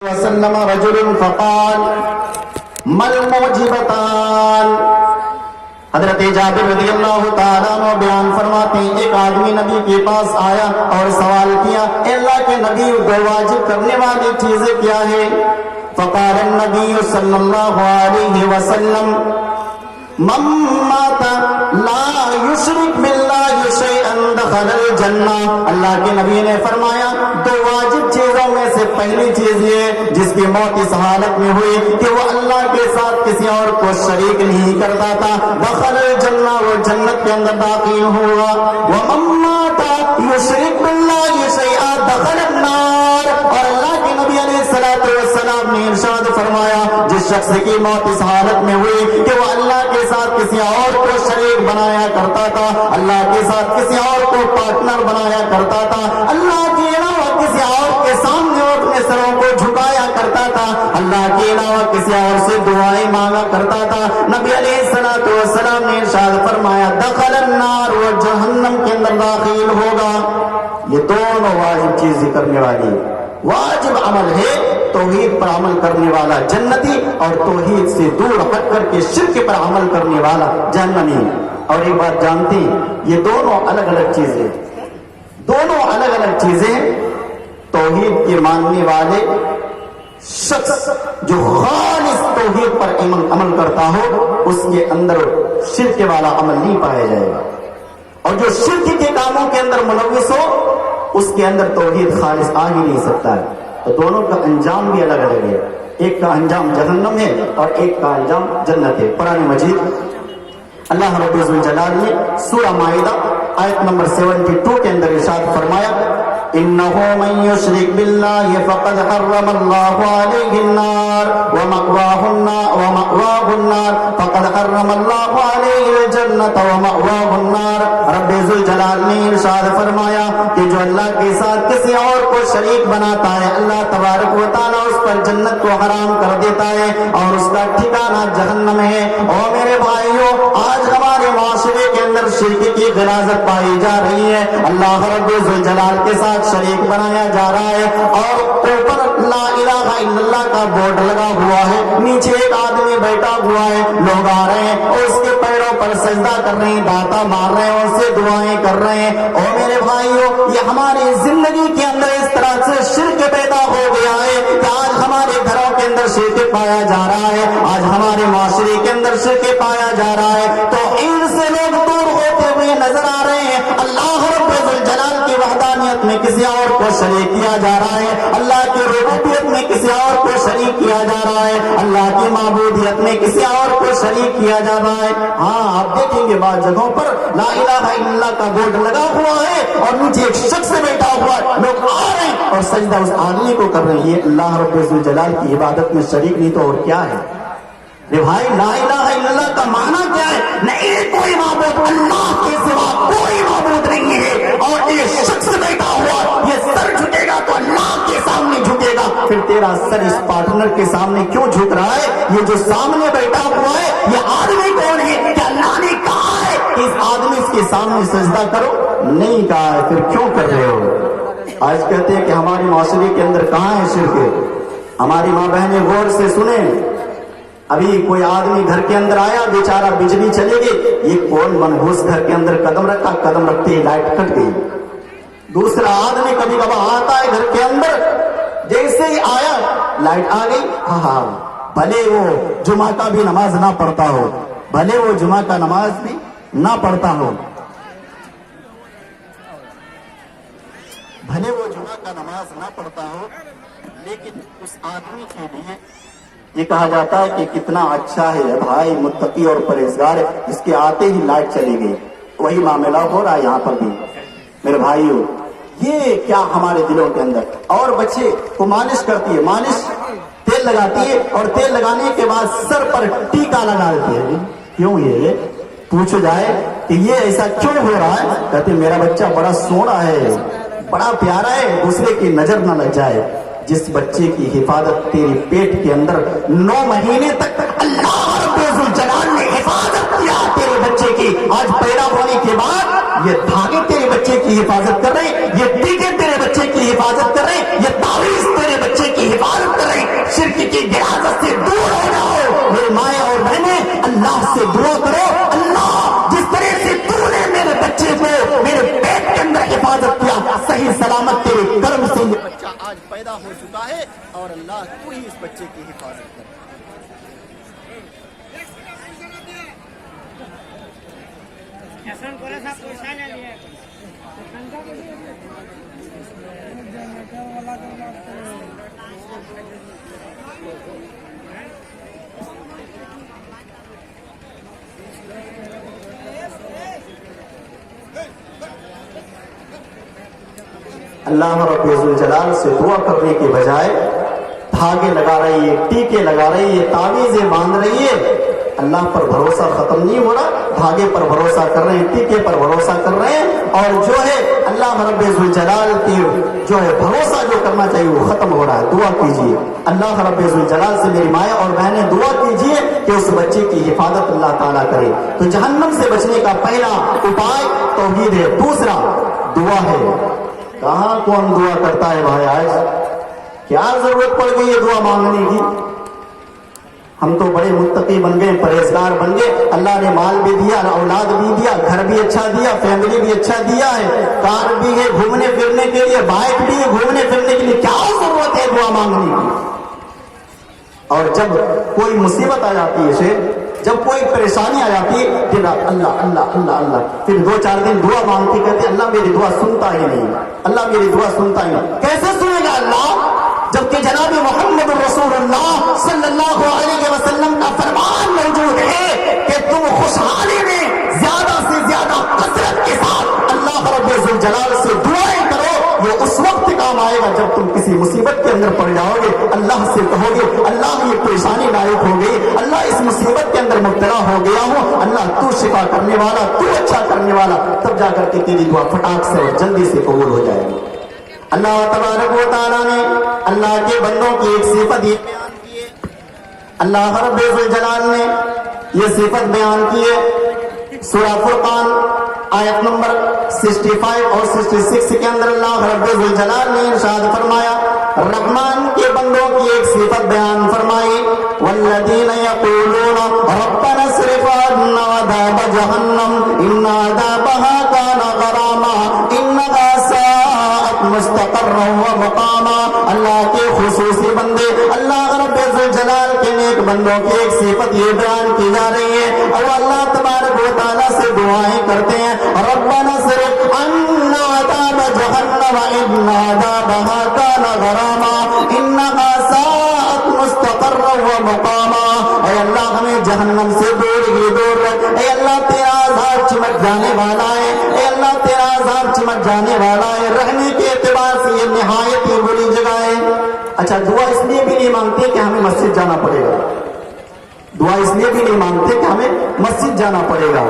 وسلم رجل فقال مل موجبتان. حضرت جابر رضی اللہ تعالیٰ عنہ بیان فرماتے ہیں ایک آدمی نبی کے پاس آیا اور سوال کیا اے اللہ کے نبی دو واجب کرنے والی چیزیں کیا ہے؟ فقال النبی صلی اللہ علیہ وسلم من مات لا یشرک باللہ شیئا دخل الجنہ. اللہ کے نبی نے فرمایا دو واجب چیزوں میں سے پہلی چیز یہ جس کی موت اس حالت میں ہوئی کہ وہ اللہ کے ساتھ کسی اور کو شریک نہیں کرتا تھا دخل الجنہ وہ جنت کے اندر داخل ہوا. ومن مات یشرک باللہ شیئا دخل النار. اور اللہ کے نبی علیہ الصلوۃ والسلام نے ارشاد فرمایا جس شخص کی موت اس حالت میں ہوئی کہ وہ اللہ کے ساتھ کسی اور کو شریک بنایا کرتا تھا اللہ کے ساتھ کسی اور کو پارٹنر بنایا کرتا تھا اللہ کے علاوہ کسی اور کے سامنے وہ اپنے سروں کو جھکایا کرتا تھا اللہ کے علاوہ کسی اور سے دعائیں مانگا کرتا تھا. نبی علیہ الصلوۃ والسلام نے ارشاد فرمایا دخل النار وہ جہنم کے اندر داخل ہوگا. یہ دونوں واجب چیزیں کرنے والی واجب عمل ہے. توحید پر عمل کرنے والا جنتی اور توحید سے دور ہٹ کر کے شرک پر عمل کرنے والا جہنمی. اور ایک بات جانتے ہیں یہ دونوں الگ الگ چیزیں دونوں الگ الگ چیزیں. توحید کے ماننے والے شخص جو خالص توحید پر عمل کرتا ہو اس کے اندر شرک والا عمل نہیں پایا جائے گا اور جو شرک کے کاموں کے اندر ملوث ہو اس کے اندر توحید خالص آ ہی نہیں سکتا ہے. تو دونوں کا انجام بھی الگ الگ ہے. ایک کا انجام جہنم ہے اور ایک کا انجام جنت ہے. قرآن مجید اللہ رب الجلال نے سورہ مائدہ آیت نمبر 72 کے اندر ارشاد فرمایا انه من يشرك بالله فقد حرم الله عليه النار ومأواه النار فقد حرم الله عليه الجنة ومأواه النار. رب ذوالجلال نے ارشاد فرمایا کہ جو اللہ کے ساتھ کسی اور کو شریک بناتا ہے اللہ تبارک و تعالیٰ اس پر جنت کو حرام کر دیتا ہے اور اس کا ٹھکانہ جہنم ہے. اور میرے بھائیوں آج ہمارے معاشرے کے اندر شرک کی غلاظت پائی جا رہی ہے. اللہ رب ذوالجلال کے ساتھ شریک بنایا جا رہا ہے اور اوپر لا الہ الا اللہ کا بورڈ لگا ہوا ہے نیچے ایک آدمی بیٹھا ہوا ہے لوگ آ رہے ہیں اور اس کے پیروں پر سجدہ کر رہے ہیں داتا مار رہے ہیں اور سے دعائیں کر رہے ہیں. اور میرے بھائیوں یہ ہماری زندگی کے اندر اس طرح سے شرک پیدا ہو گیا ہے کہ آج ہمارے گھروں کے اندر شرک پایا جا رہا ہے آج ہمارے معاشرے کے اندر شرک پایا جا رہا ہے. تو ان سے لوگ دور ہوتے ہوئے نظر آ رہے ہیں. اللہ رب الجلال کی وحدانیت میں کسی اور کو شریک کیا جا رہا ہے اللہ کی ربوبیت میں کسی اور کو شریک کیا جا رہا ہے اللہ کی معبودیت میں کسی اور کو شریک کیا جا رہا ہے. ہاں آپ دیکھیں گے بعض جگہوں پر لا الہ الا اللہ کا بورڈ لگا ہوا ہے اور نیچے ایک شخص بیٹھا ہوا ہے لوگ آ رہے ہیں اور سجدہ اس آدمی کو کر رہے ہیں. یہ اللہ رب الجلال کی عبادت میں شریک نہیں تو اور کیا ہے؟ بھائی لا الہ الا اللہ کا معنی کیا ہے؟ نہیں کوئی معبود اللہ کے سوا کوئی معبود نہیں ہے. اور یہ شخص بیٹھا ہوا یہ سر جھکے گا تو اللہ کے سامنے جھکے گا. پھر تیرا سر اس پارٹنر کے سامنے کیوں جھک رہا ہے؟ یہ جو سامنے بیٹھا ہوا ہے یہ آدمی کون ہے؟ کہ اللہ نے کہا ہے کہ اس آدمی اس کے سامنے سجدہ کرو؟ نہیں کہا ہے. پھر کیوں کر رہے ہو؟ آج کہتے ہیں کہ ہمارے معاشرے کے اندر کہاں ہے شرک؟ ہماری ماں بہنیں غور سے سنیں. ابھی کوئی آدمی گھر کے اندر آیا بیچارہ بجلی چلے گئی یہ کون منحوس گھر کے اندر قدم رکھا قدم رکھتے ہی لائٹ کٹ گئی. دوسرا آدمی کبھی کبھی آتا ہے گھر کے اندر جیسے ہی آیا لائٹ آ گئی. ہاں بھلے وہ جمعہ کا بھی نماز نہ پڑھتا ہو بھلے وہ جمعہ کا نماز بھی نہ پڑھتا ہو بھلے وہ جمعہ کا نماز نہ پڑھتا ہو لیکن اس آدمی کے لیے یہ کہا جاتا ہے کہ کتنا اچھا ہے بھائی متقی اور پرہیزگار ہے اس کے آتے ہی لائٹ چلی گئی. وہی معاملہ ہو رہا ہے یہاں پر بھی. میرے بھائیو یہ کیا ہمارے دلوں کے اندر. اور بچے کو مالش کرتی ہے مالش تیل لگاتی ہے اور تیل لگانے کے بعد سر پر ٹیکا لگا دیتی ہے. کیوں یہ پوچھو جائے کہ یہ ایسا کیوں ہو رہا ہے؟ کہتے میرا بچہ بڑا سونا ہے بڑا پیارا ہے دوسرے کی نظر نہ لگ جائے. جس بچے کی حفاظت تیرے پیٹ کے اندر 9 مہینے تک اللہ رب الجلال نے حفاظت کیا تیرے بچے کی آج پیدا ہونے کے بعد یہ دھاگے تیرے بچے کی حفاظت کر رہے ہیں یہ ٹیکے تیرے بچے کی حفاظت کر رہے ہیں یہ تعویذ تیرے بچے کی حفاظت کر رہے سلامت تیرے کرم سے یہ بچہ آج پیدا ہو چکا ہے اور اللہ تو ہی اس بچے کی حفاظت کر. اللہ رب الجلال سے دعا کرنے کے بجائے دھاگے لگا رہی ہے, ٹیکے لگا رہی ہے, تعویذیں باندھ رہی ہے. اللہ پر بھروسہ ختم نہیں ہو رہا, دھاگے پر بھروسہ کر رہے ہیں, ٹیکے پر بھروسہ کر رہے ہیں, اور جو ہے اللہ رب الجلال کی جو ہے بھروسہ جو کرنا چاہیے وہ ختم ہو رہا ہے. دعا کیجیے اللہ رب الجلال سے, میری مائیں اور بہنیں دعا کیجیے کہ اس بچے کی حفاظت اللہ تعالیٰ کرے. تو جہنم سے بچنے کا پہلا اپائے توحید ہے, دوسرا دعا ہے. کہاں کون دعا کرتا ہے بھائی, آج کیا ضرورت پڑ گئی ہے دعا مانگنے کی؟ ہم تو بڑے متقی بن گئے, پرہیزگار بن گئے, اللہ نے مال بھی دیا, اولاد بھی دیا, گھر بھی اچھا دیا, فیملی بھی اچھا دیا ہے, کار بھی ہے گھومنے پھرنے کے لیے, بائک بھی ہے گھومنے پھرنے کے لیے, کیا ضرورت ہے دعا مانگنے کی؟ اور جب کوئی مصیبت آ جاتی ہے اسے, جب کوئی پریشانی آ جاتی ہے, پھر اللہ اللہ اللہ اللہ, پھر 2-4 دن دعا مانگتے کہتے اللہ میری دعا سنتا ہی نہیں, اللہ میری دعا سنتا ہی نہیں. کیسے سنے گا اللہ جبکہ جناب محمد رسول اللہ صلی اللہ علیہ وسلم کا فرمان موجود ہے کہ تم خوشحالی میں زیادہ سے زیادہ کثرت کے ساتھ اللہ رب الجلال سے دعائیں کرو. یہ اس وقت کام آئے گا جب تم کسی مصیبت کے اندر پڑ جاؤ گے, اللہ سے کہو گے اللہ یہ پریشانی لائق ہو گئی, اللہ اس مصیبت کے اندر مبتلا ہو گیا ہوں, اللہ تو شفا کرنے والا, تو اچھا کرنے والا, تب جا کر کے تیری دعا پھٹاک سے اور جلدی سے قبول ہو جائے گی. اللہ تبارک و تعالیٰ نے اللہ کے بندوں کی ایک صفت یہ بیان کی ہے, اللہ رب الجلال نے یہ صفت بیان کی ہے سورہ فرقان آیت نمبر 65 اور 66 کے اندر. اللہ رب الجلال نے ارشاد فرمایا, رحمان کے بندوں کی ایک صفت بیان فرمائی, والذین یقولون ربنا اصرف عنا عذاب جہنم ان عذابها کان غراما انها ساءت مستقرا و مقاما. اللہ کے خصوصی بندے, اللہ رب الجلال کے نیک بندوں کی ایک صفت یہ بیان کی جا رہی ہے, اور اللہ تبارک و تعالیٰ سے دعائیں کرتے ہیں, ربنا اصرف عنا عذاب جہنم ان عذابها کان غراما انها ساءت مستقرا و مقاما. اے اللہ ہمیں جہنم سے دور ہی دور رکھ, اے اللہ تیرا عذاب چمٹ جانے والا ہے, اے اللہ تیرا عذاب چمٹ جانے والا ہے, رہنے کے اعتبار سے یہ نہایت ہی بری جگہ ہے. اچھا, دعا اس لیے بھی نہیں مانگتے کہ ہمیں مسجد جانا پڑے گا, دعا اس لیے بھی نہیں مانگتے کہ ہمیں مسجد جانا پڑے گا.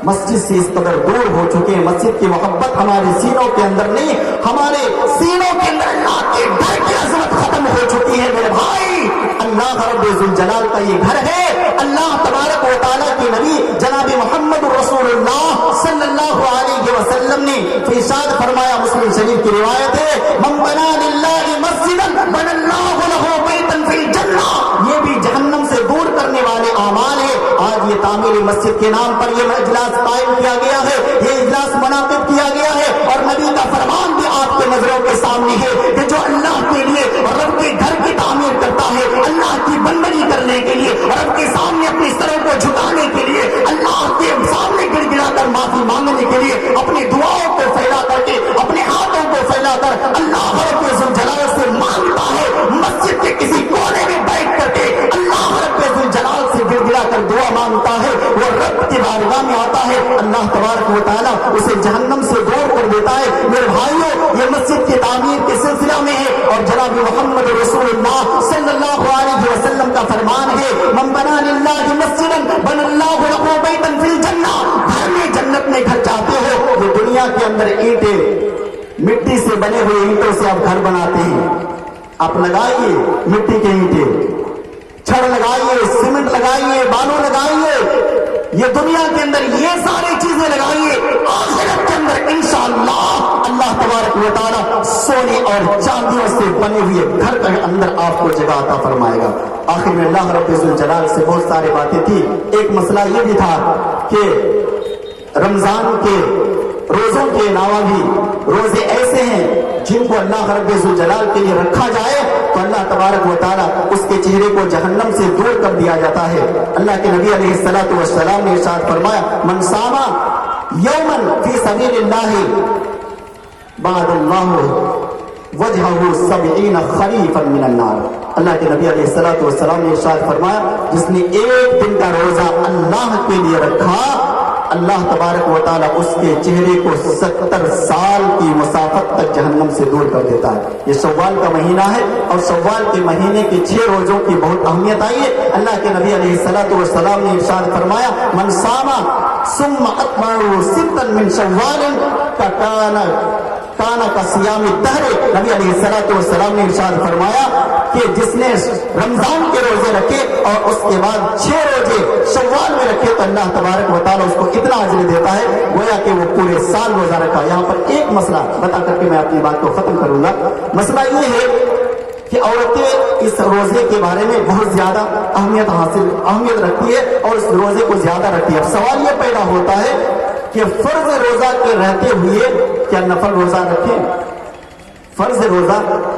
مسجد سے اس قدر دور ہو چکے ہیں, مسجد کی محبت ہمارے سینوں کے اندر نہیں, ہمارے سینوں کے اندر اللہ کے ڈر کی عظمت ختم ہو چکی ہے. میرے بھائی, اللہ رب الجلال کا یہ گھر ہے, اللہ تبارک و تعالیٰ کے نبی جناب محمد رسول اللہ صلی اللہ علیہ وسلم نے ارشاد فرمایا, مسلم شریف کی روایت ہے, من بنا للہ مسجدا بنى اللہ لہ بیتا فی الجنہ. یہ بھی جہنم سے دور کرنے والے اعمال ہیں. آج یہ تعمیر مسجد کے نام پر یہ اجلاس قائم کیا گیا ہے, یہ اجلاس منعقد کیا گیا ہے, اور نبی کا فرمان بھی آپ کے نظروں کے سامنے ہے کہ جو اللہ کے لیے رب کے گھر کی تعمیر کرتا ہے, اللہ کی بندگی کرنے کے لیے, رب کے سامنے اپنی سروں کو جھکانے کے لیے, اللہ کے سامنے گڑ گڑا کر معافی مانگنے کے لیے, اپنی دعاؤں کو پھیلا کر کے, اپنے ہاتھوں کو پھیلا کر اللہ رب الجلال سے مانگتا ہے, مسجد کے کسی کونے میں بیٹھ کر کے اللہ رب الجلال سے گڑ گڑا کر دعا مانگتا ہے, وہ رب کی بارگاہ میں آتا ہے, اللہ تبارک و تعالیٰ اسے جہنم سے دور کر دیتا ہے. میرے بھائیوں, یہ مسجد کی تعمیر کے سلسلہ میں ہے, اور جناب محمد رسول اللہ صلی اللہ علیہ وسلم کا فرمان ہے, من بنا للہ مسجدا بنى اللہ لہ بیتا فی الجنہ. گھر میں جنت میں گھر چاہتے ہو, یہ دنیا کے اندر اینٹیں, مٹی سے بنے ہوئے اینٹوں سے آپ گھر بناتے ہیں, آپ لگائیے مٹی کے اینٹیں, چھڑ لگائیے, سیمنٹ لگائیے, بالو لگائیے, یہ دنیا کے اندر یہ ساری چیزیں لگائیے, آخرت کے اندر انشاءاللہ اللہ تبارک و تعالیٰ سونے اور چاندیوں سے بنے ہوئے گھر کے اندر آپ کو جگہ عطا فرمائے گا. آخر میں اللہ رب الجلال سے بہت ساری باتیں تھی. ایک مسئلہ یہ بھی تھا کہ رمضان کے روزوں کے علاوہ بھی روزے ایسے ہیں جن کو اللہ رب ذوالجلال کے لیے رکھا جائے تو اللہ تبارک و تعالیٰ اس کے چہرے کو جہنم سے دور کر دیا جاتا ہے۔ اللہ کے نبی علیہ الصلوۃ والسلام نے ارشاد فرمایا من صام یوما فی سبیل اللہ بعد اللہ وجہہ 70 خریفا من النار۔ اللہ کے نبی علیہ الصلوۃ والسلام نے ارشاد فرمایا جس نے ایک دن کا روزہ اللہ کے لیے رکھا اللہ تبارک و تعالیٰ اس کے چہرے کو 70 سال کی مسافت تک جہنم سے دور کر دیتا ہے۔ یہ شوال کا مہینہ ہے اور شوال کے مہینے کے 6 روزوں کی بہت اہمیت آئی ہے۔ اللہ کے نبی علیہ الصلوۃ والسلام نے ارشاد فرمایا من صام ثم اتبعه 6 من شوال کانا کا صیام الدہر۔ نبی علیہ الصلوۃ والسلام نے ارشاد فرمایا کہ جس نے رمضان کے روزے رکھے اور اس کے بعد 6 روزے شوال میں رکھے تو اللہ تبارک و تعالیٰ اس کو اتنا اجر دیتا ہے گویا کہ وہ پورے سال روزہ رکھا۔ یہاں پر ایک مسئلہ بتا کر کے میں اپنی بات کو ختم کروں گا۔ مسئلہ یہ ہے کہ عورتیں اس روزے کے بارے میں بہت زیادہ اہمیت رکھتی ہے اور اس روزے کو زیادہ رکھتی ہے۔ اب سوال یہ پیدا ہوتا ہے کہ فرض روزہ کے رہتے ہوئے کیا نفل روزہ رکھیں؟ فرض روزہ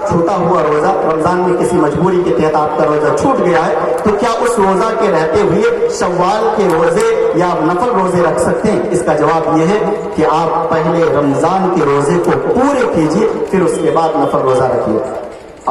چھوٹا ہوا روزہ رمضان میں کسی مجبوری کے تحت آپ کا روزہ چھوٹ گیا ہے تو کیا اس روزہ کے رہتے ہوئے شوال کے روزے یا نفل روزے رکھ سکتے ہیں؟ اس کا جواب یہ ہے کہ آپ پہلے رمضان کے روزے کو پورے کیجیے پھر اس کے بعد نفل روزہ رکھیے۔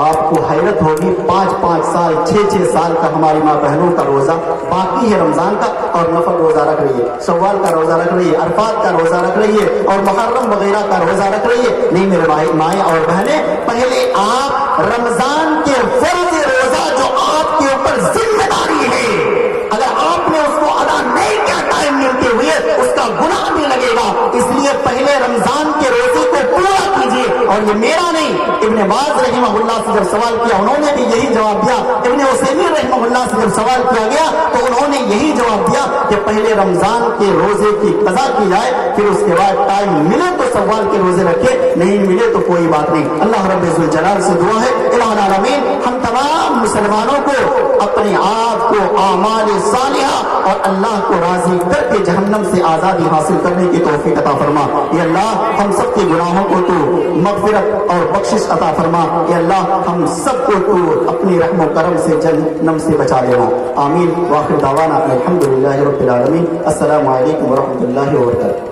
آپ کو حیرت ہوگی 5-5 سال 6-6 سال کا ہماری ماں بہنوں کا روزہ باقی ہے رمضان کا اور نفل روزہ رکھ رہی ہے، شوال کا روزہ رکھ رہی ہے، عرفات کا روزہ رکھ رہی ہے اور محرم وغیرہ کا روزہ رکھ رہی ہے۔ نہیں میرے بھائی مائیں اور بہنیں، پہلے آپ رمضان کے فرض روزہ جو آپ کے اوپر ذمہ داری ہے اگر آپ نے اس کو ادا نہیں کیا ٹائم ملتے ہوئے اس کا گناہ بھی لگے گا، اس لیے پہلے رمضان کے روزے کو پورا کیجیے۔ اور یہ میرا نہیں، ابن باز رحمہ اللہ سے جب سوال کیا انہوں نے بھی یہی جواب دیا، ابن عثیمین رحمہ اللہ سے جب سوال کیا گیا تو انہوں نے یہی جواب دیا کہ پہلے رمضان کے روزے کی قضا کی جائے پھر اس کے بعد ٹائم ملے تو شوال کے روزے رکھے، نہیں ملے تو کوئی بات نہیں۔ اللہ رب ذوالجلال سے دعا ہے الہ العالمین ہم تمام مسلمانوں کو اپنے آپ کو اعمال صالحہ اور اللہ کو راضی کر کے جہنم سے آزادی حاصل کرنے کی توفیق عطا فرما۔ یا اللہ ہم سب کے گناہوں کو تو مغفرت اور بخشش عطا فرما۔ یا اللہ ہم سب کو تو اپنی رحم و کرم سے جہنم سے بچا لینا، آمین۔ واخر دعوانا الحمدللہ رب العالمین۔ السلام علیکم ورحمۃ اللہ وبرکاتہ۔